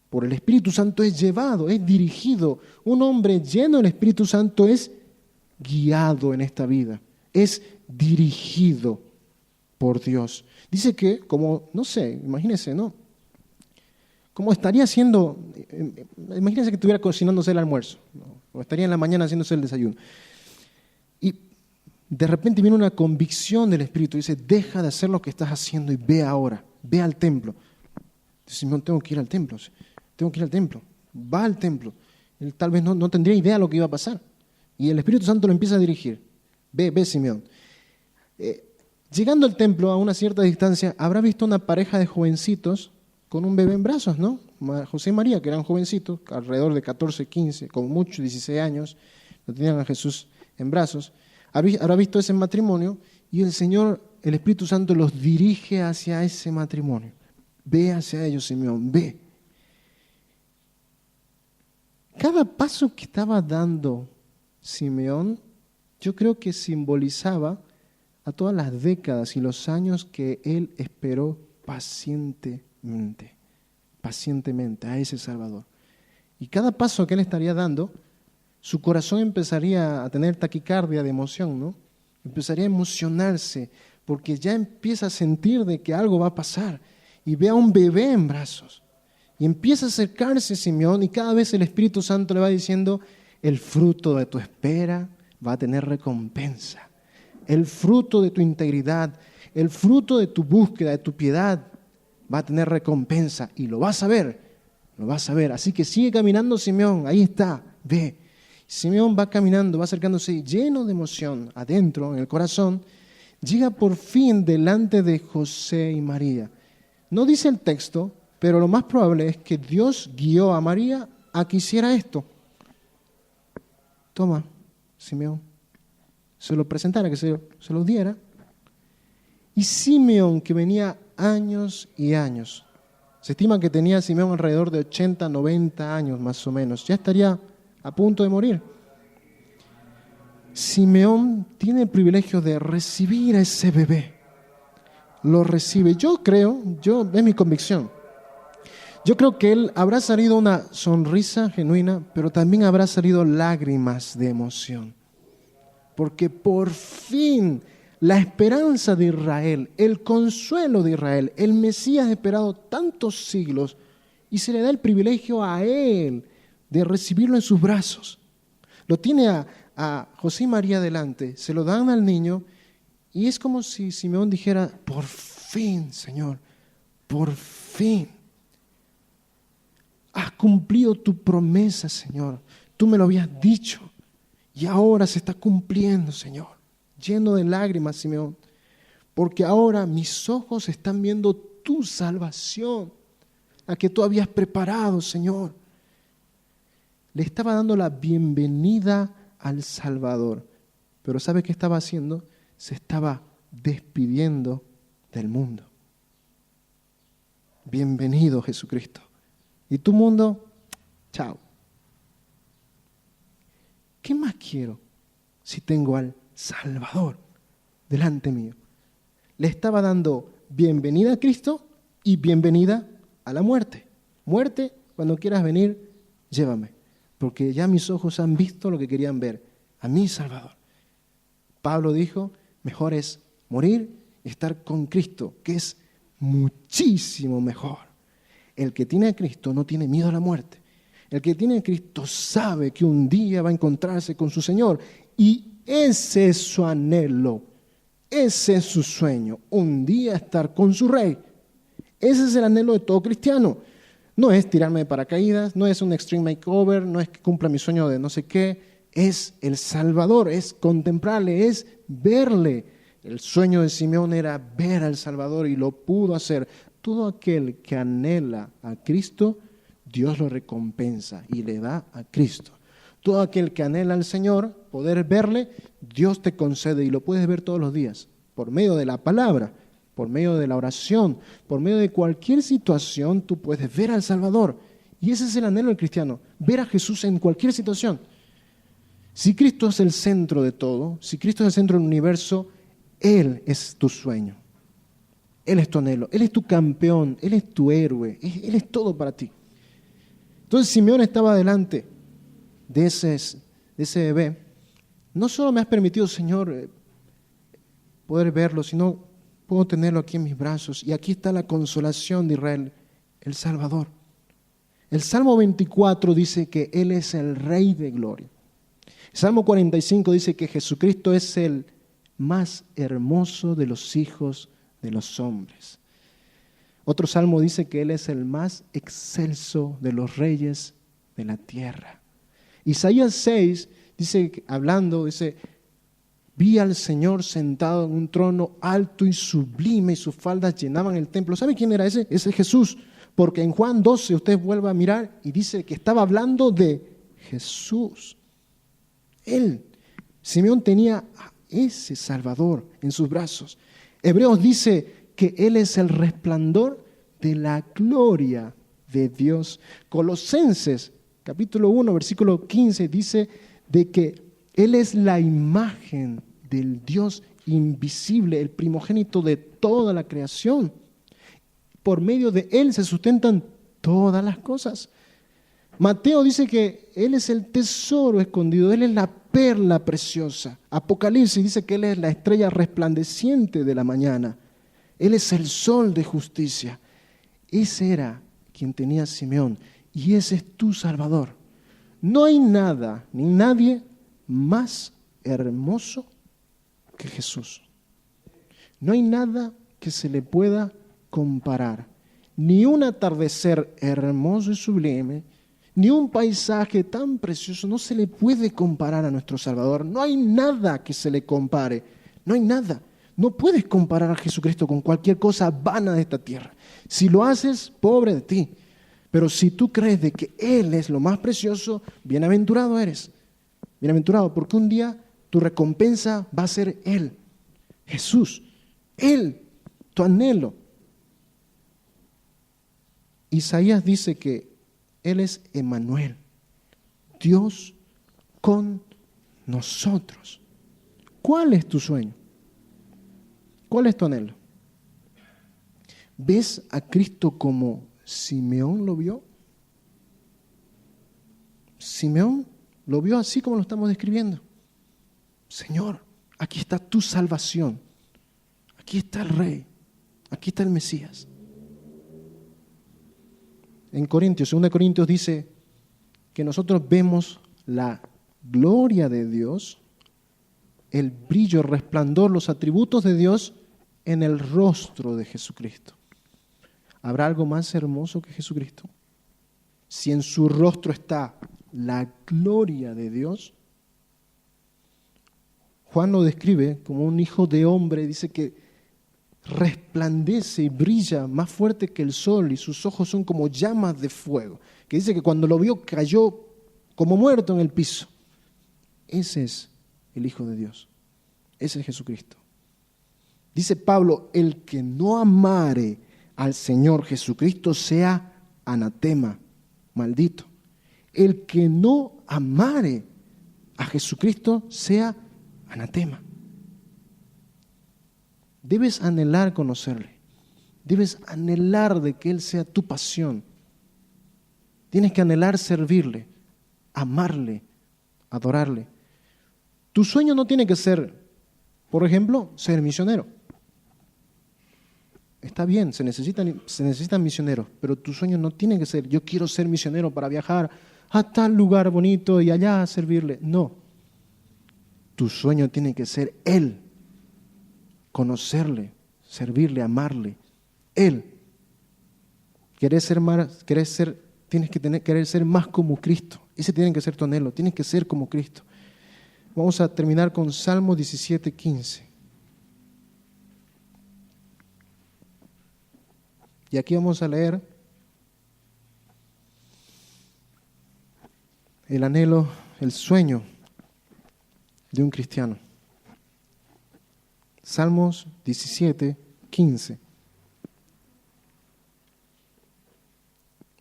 por el Espíritu Santo, es llevado, es dirigido. Un hombre lleno del Espíritu Santo es guiado en esta vida. Es dirigido por Dios. Dice que, como, no sé, imagínense, ¿no? Como estaría haciendo, imagínense que estuviera cocinándose el almuerzo, ¿no? O estaría en la mañana haciéndose el desayuno. Y de repente viene una convicción del Espíritu, dice, deja de hacer lo que estás haciendo y ve ahora, ve al templo. Dice, no, tengo que ir al templo, va al templo. Él tal vez no tendría idea de lo que iba a pasar. Y el Espíritu Santo lo empieza a dirigir. Ve, Simeón. Llegando al templo a una cierta distancia, habrá visto una pareja de jovencitos con un bebé en brazos, ¿no? José y María, que eran jovencitos, alrededor de 14, 15, como mucho 16 años, lo tenían a Jesús en brazos. Habrá visto ese matrimonio y el Señor, el Espíritu Santo, los dirige hacia ese matrimonio. Ve hacia ellos, Simeón, ve. Cada paso que estaba dando Simeón, yo creo que simbolizaba a todas las décadas y los años que él esperó pacientemente a ese Salvador. Y cada paso que él estaría dando, su corazón empezaría a tener taquicardia de emoción, ¿no? Empezaría a emocionarse porque ya empieza a sentir de que algo va a pasar y ve a un bebé en brazos. Y empieza a acercarse Simeón y cada vez el Espíritu Santo le va diciendo, el fruto de tu espera va a tener recompensa. El fruto de tu integridad, el fruto de tu búsqueda, de tu piedad, va a tener recompensa y lo vas a ver, lo vas a ver. Así que sigue caminando Simeón, ahí está, ve. Simeón va caminando, va acercándose lleno de emoción, adentro, en el corazón, llega por fin delante de José y María. No dice el texto, pero lo más probable es que Dios guió a María a que hiciera esto. Toma, Simeón. Se lo presentara, que se lo diera. Y Simeón, que venía años y años, se estima que tenía Simeón alrededor de 80, 90 años más o menos, ya estaría a punto de morir. Simeón tiene el privilegio de recibir a ese bebé. Lo recibe. Yo creo, es mi convicción, yo creo que él habrá salido una sonrisa genuina, pero también habrá salido lágrimas de emoción. Porque por fin la esperanza de Israel, el consuelo de Israel, el Mesías esperado tantos siglos, y se le da el privilegio a él de recibirlo en sus brazos. Lo tiene a José y María delante, se lo dan al niño, y es como si Simeón dijera, por fin, Señor, por fin. Has cumplido tu promesa, Señor. Tú me lo habías dicho. Y ahora se está cumpliendo, Señor. Lleno de lágrimas, Simeón. Porque ahora mis ojos están viendo tu salvación, la que tú habías preparado, Señor. Le estaba dando la bienvenida al Salvador. Pero ¿sabe qué estaba haciendo? Se estaba despidiendo del mundo. Bienvenido, Jesucristo. ¿Y tu mundo? Chao. ¿Qué más quiero si tengo al Salvador delante mío? Le estaba dando bienvenida a Cristo y bienvenida a la muerte. Muerte, cuando quieras venir, llévame, porque ya mis ojos han visto lo que querían ver, a mi Salvador. Pablo dijo, mejor es morir y estar con Cristo, que es muchísimo mejor. El que tiene a Cristo no tiene miedo a la muerte. El que tiene a Cristo sabe que un día va a encontrarse con su Señor y ese es su anhelo, ese es su sueño, un día estar con su Rey. Ese es el anhelo de todo cristiano. No es tirarme de paracaídas, no es un extreme makeover, no es que cumpla mi sueño de no sé qué, es el Salvador, es contemplarle, es verle. El sueño de Simeón era ver al Salvador y lo pudo hacer. Todo aquel que anhela a Cristo, Dios lo recompensa y le da a Cristo. Todo aquel que anhela al Señor, poder verle, Dios te concede y lo puedes ver todos los días, por medio de la palabra, por medio de la oración, por medio de cualquier situación, tú puedes ver al Salvador. Y ese es el anhelo del cristiano, ver a Jesús en cualquier situación. Si Cristo es el centro de todo, si Cristo es el centro del universo, Él es tu sueño. Él es tu anhelo, Él es tu campeón, Él es tu héroe, Él es todo para ti. Entonces Simeón estaba delante de ese bebé. No solo me has permitido, Señor, poder verlo, sino puedo tenerlo aquí en mis brazos. Y aquí está la consolación de Israel, el Salvador. El Salmo 24 dice que Él es el Rey de gloria. El Salmo 45 dice que Jesucristo es el más hermoso de los hijos de los hombres. Otro salmo dice que Él es el más excelso de los reyes de la tierra. Isaías 6 dice, hablando, dice, Vi al Señor sentado en un trono alto y sublime y sus faldas llenaban el templo. ¿Sabe quién era ese? Ese es Jesús. Porque en Juan 12 usted vuelve a mirar y dice que estaba hablando de Jesús. Él, Simeón tenía a ese Salvador en sus brazos. Hebreos dice que Él es el resplandor de la gloria de Dios. Colosenses capítulo 1 versículo 15 dice de que Él es la imagen del Dios invisible, el primogénito de toda la creación. Por medio de Él se sustentan todas las cosas. Mateo dice que Él es el tesoro escondido, Él es la perla preciosa. Apocalipsis dice que Él es la estrella resplandeciente de la mañana. Él es el sol de justicia. Ese era quien tenía Simeón y ese es tu Salvador. No hay nada ni nadie más hermoso que Jesús. No hay nada que se le pueda comparar. Ni un atardecer hermoso y sublime, ni un paisaje tan precioso no se le puede comparar a nuestro Salvador. No hay nada que se le compare. No hay nada. No puedes comparar a Jesucristo con cualquier cosa vana de esta tierra. Si lo haces, pobre de ti. Pero si tú crees de que Él es lo más precioso, bienaventurado eres. Bienaventurado, porque un día tu recompensa va a ser Él, Jesús, Él, tu anhelo. Isaías dice que Él es Emmanuel, Dios con nosotros. ¿Cuál es tu sueño? ¿Cuál es tu anhelo? ¿Ves a Cristo como Simeón lo vio? Simeón lo vio así como lo estamos describiendo. Señor, aquí está tu salvación. Aquí está el Rey. Aquí está el Mesías. En Corintios, 2 Corintios dice que nosotros vemos la gloria de Dios, el brillo, el resplandor, los atributos de Dios en el rostro de Jesucristo. ¿Habrá algo más hermoso que Jesucristo? Si en su rostro está la gloria de Dios. Juan lo describe como un hijo de hombre, dice que resplandece y brilla más fuerte que el sol y sus ojos son como llamas de fuego, que dice que cuando lo vio cayó como muerto en el piso. Ese es el Hijo de Dios, ese es Jesucristo. Dice Pablo, el que no amare al Señor Jesucristo sea anatema, maldito. El que no amare a Jesucristo sea anatema. Debes anhelar conocerle. Debes anhelar de que Él sea tu pasión. Tienes que anhelar servirle, amarle, adorarle. Tu sueño no tiene que ser, por ejemplo, ser misionero. Está bien, se necesitan misioneros, pero tu sueño no tiene que ser, yo quiero ser misionero para viajar a tal lugar bonito y allá a servirle. No. Tu sueño tiene que ser Él. Conocerle, servirle, amarle. Él. Querer ser más como Cristo. Ese tiene que ser tu anhelo. Tienes que ser como Cristo. Vamos a terminar con Salmo 17:15. Y aquí vamos a leer el anhelo, el sueño de un cristiano. Salmos 17:15.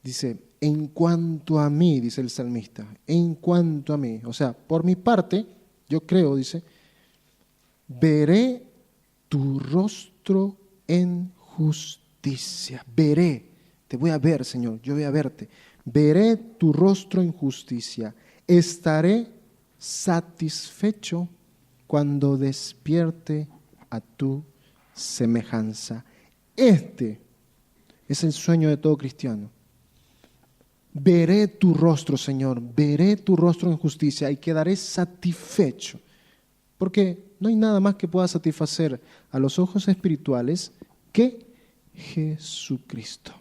Dice, en cuanto a mí, dice el salmista, en cuanto a mí, o sea, por mi parte, yo creo, dice, veré tu rostro en justicia. Veré, te voy a ver, Señor, yo voy a verte. Veré tu rostro en justicia. Estaré satisfecho cuando despierte a tu semejanza. Este es el sueño de todo cristiano. Veré tu rostro, Señor, veré tu rostro en justicia y quedaré satisfecho. Porque no hay nada más que pueda satisfacer a los ojos espirituales que Jesucristo.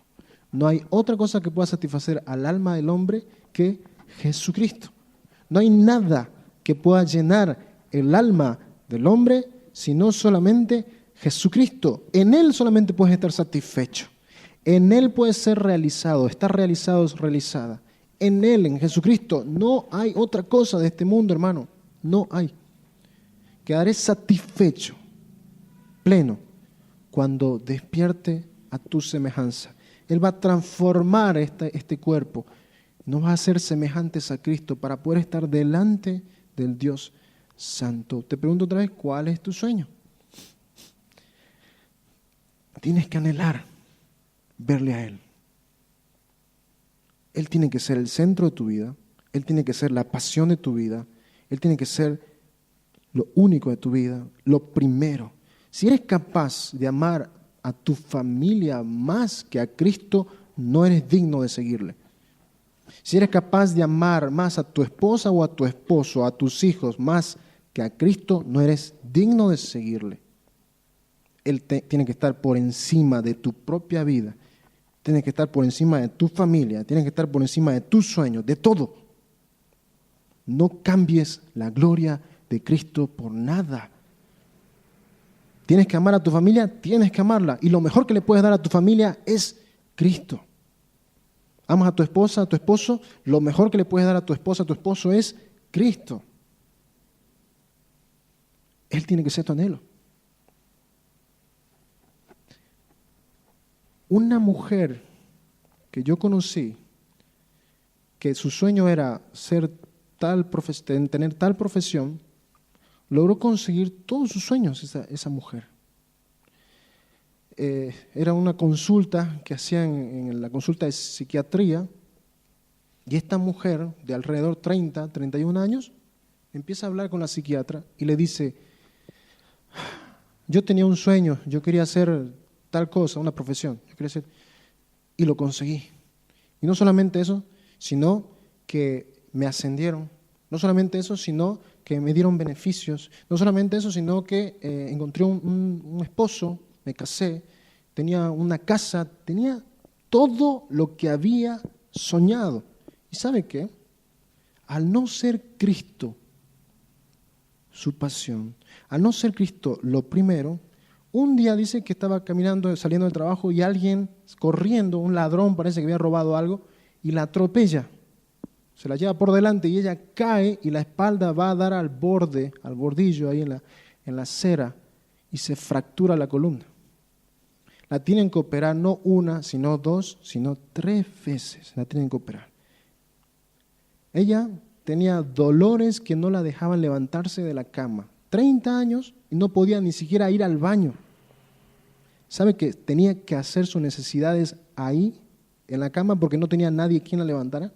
No hay otra cosa que pueda satisfacer al alma del hombre que Jesucristo. No hay nada que pueda llenar el alma del hombre, sino solamente Jesucristo. En Él solamente puedes estar satisfecho. En Él puedes ser realizado, estar realizado o realizada. En Él, en Jesucristo, no hay otra cosa de este mundo, hermano. No hay. Quedaré satisfecho, pleno, cuando despierte a tu semejanza. Él va a transformar este cuerpo. Nos va a hacer semejantes a Cristo para poder estar delante del Dios Santo. Te pregunto otra vez, ¿cuál es tu sueño? Tienes que anhelar verle a Él. Él tiene que ser el centro de tu vida. Él tiene que ser la pasión de tu vida. Él tiene que ser lo único de tu vida, lo primero. Si eres capaz de amar a tu familia más que a Cristo, no eres digno de seguirle. Si eres capaz de amar más a tu esposa o a tu esposo, a tus hijos más que a Cristo, no eres digno de seguirle. Él tiene que estar por encima de tu propia vida, tiene que estar por encima de tu familia, tiene que estar por encima de tus sueños, de todo. No cambies la gloria de Cristo por nada. Tienes que amar a tu familia, tienes que amarla. Y lo mejor que le puedes dar a tu familia es Cristo. Amas a tu esposa, a tu esposo, lo mejor que le puedes dar a tu esposa, a tu esposo es Cristo. Él tiene que ser tu anhelo. Una mujer que yo conocí, que su sueño era tener tal profesión, logró conseguir todos sus sueños esa mujer. Era una consulta que hacían en la consulta de psiquiatría, y esta mujer de alrededor 30, 31 años, empieza a hablar con la psiquiatra y le dice, yo tenía un sueño, yo quería hacer tal cosa, una profesión, y lo conseguí. Y no solamente eso, sino que me ascendieron. No solamente eso, sino que me dieron beneficios. No solamente eso, sino que encontré un esposo, me casé, tenía una casa, tenía todo lo que había soñado. ¿Y sabe qué? Al no ser Cristo su pasión, al no ser Cristo lo primero, un día dice que estaba caminando, saliendo del trabajo, y alguien corriendo, un ladrón parece que había robado algo, y la atropella. Se la lleva por delante y ella cae y la espalda va a dar al borde, al bordillo ahí en la acera, y se fractura la columna. La tienen que operar no una, sino dos, sino 3 veces la tienen que operar. Ella tenía dolores que no la dejaban levantarse de la cama. 30 años y no podía ni siquiera ir al baño. ¿Sabe que tenía que hacer sus necesidades ahí, en la cama, porque no tenía nadie quien la levantara?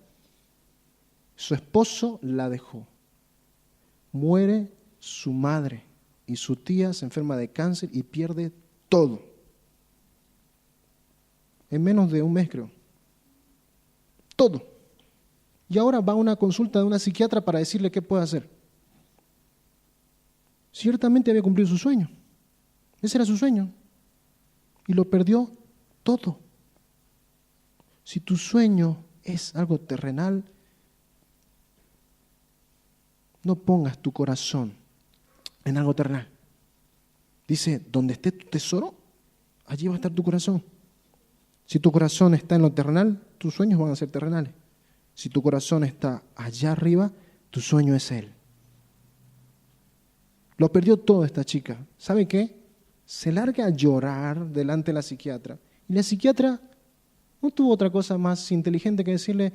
Su esposo la dejó. Muere su madre y su tía se enferma de cáncer y pierde todo. En menos de un mes, creo. Todo. Y ahora va a una consulta de una psiquiatra para decirle qué puede hacer. Ciertamente había cumplido su sueño. Ese era su sueño. Y lo perdió todo. Si tu sueño es algo terrenal, no pongas tu corazón en algo terrenal. Dice, donde esté tu tesoro, allí va a estar tu corazón. Si tu corazón está en lo terrenal, tus sueños van a ser terrenales. Si tu corazón está allá arriba, tu sueño es Él. Lo perdió todo esta chica. ¿Sabe qué? Se larga a llorar delante de la psiquiatra. Y la psiquiatra no tuvo otra cosa más inteligente que decirle,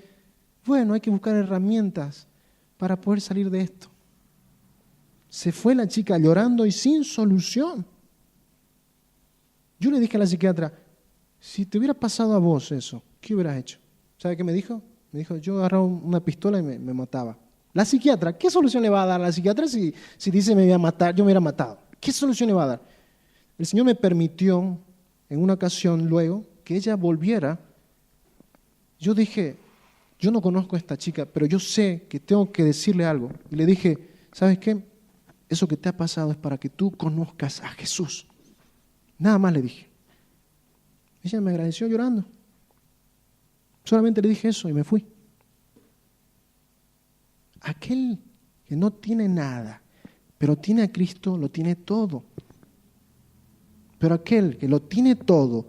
bueno, hay que buscar herramientas para poder salir de esto. Se fue la chica llorando y sin solución. Yo le dije a la psiquiatra, si te hubiera pasado a vos eso, ¿qué hubieras hecho? ¿Sabe qué me dijo? Me dijo, yo agarraba una pistola y me mataba. La psiquiatra, ¿qué solución le va a dar a la psiquiatra si dice me voy a matar, yo me hubiera matado? ¿Qué solución le va a dar? El Señor me permitió en una ocasión luego que ella volviera. Yo dije, yo no conozco a esta chica, pero yo sé que tengo que decirle algo. Y le dije, ¿sabes qué? Eso que te ha pasado es para que tú conozcas a Jesús. Nada más le dije. Ella me agradeció llorando. Solamente le dije eso y me fui. Aquel que no tiene nada, pero tiene a Cristo, lo tiene todo. Pero aquel que lo tiene todo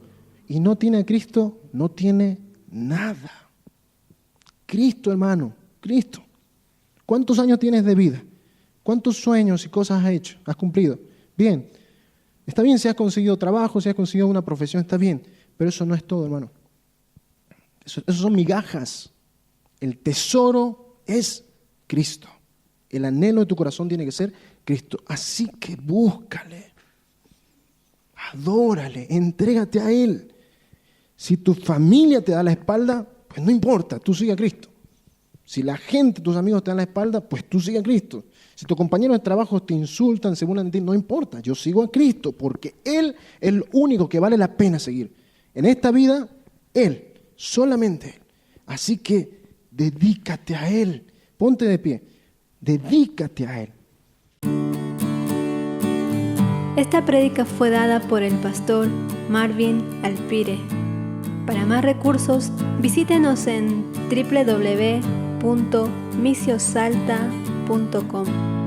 y no tiene a Cristo, no tiene nada. Cristo, hermano, Cristo. ¿Cuántos años tienes de vida? ¿Cuántos sueños y cosas has hecho? ¿Has cumplido? Bien. Está bien si has conseguido trabajo, si has conseguido una profesión, está bien. Pero eso no es todo, hermano. Eso son migajas. El tesoro es Cristo. El anhelo de tu corazón tiene que ser Cristo. Así que búscale. Adórale, entrégate a Él. Si tu familia te da la espalda, pues no importa, tú sigue a Cristo. Si la gente, tus amigos te dan la espalda, pues tú sigue a Cristo. Si tus compañeros de trabajo te insultan, se burlan de ti, no importa, yo sigo a Cristo, porque Él es el único que vale la pena seguir. En esta vida, Él, solamente Él. Así que dedícate a Él, ponte de pie, dedícate a Él. Esta prédica fue dada por el pastor Marvin Alpire. Para más recursos, visítenos en www.misiosalta.com.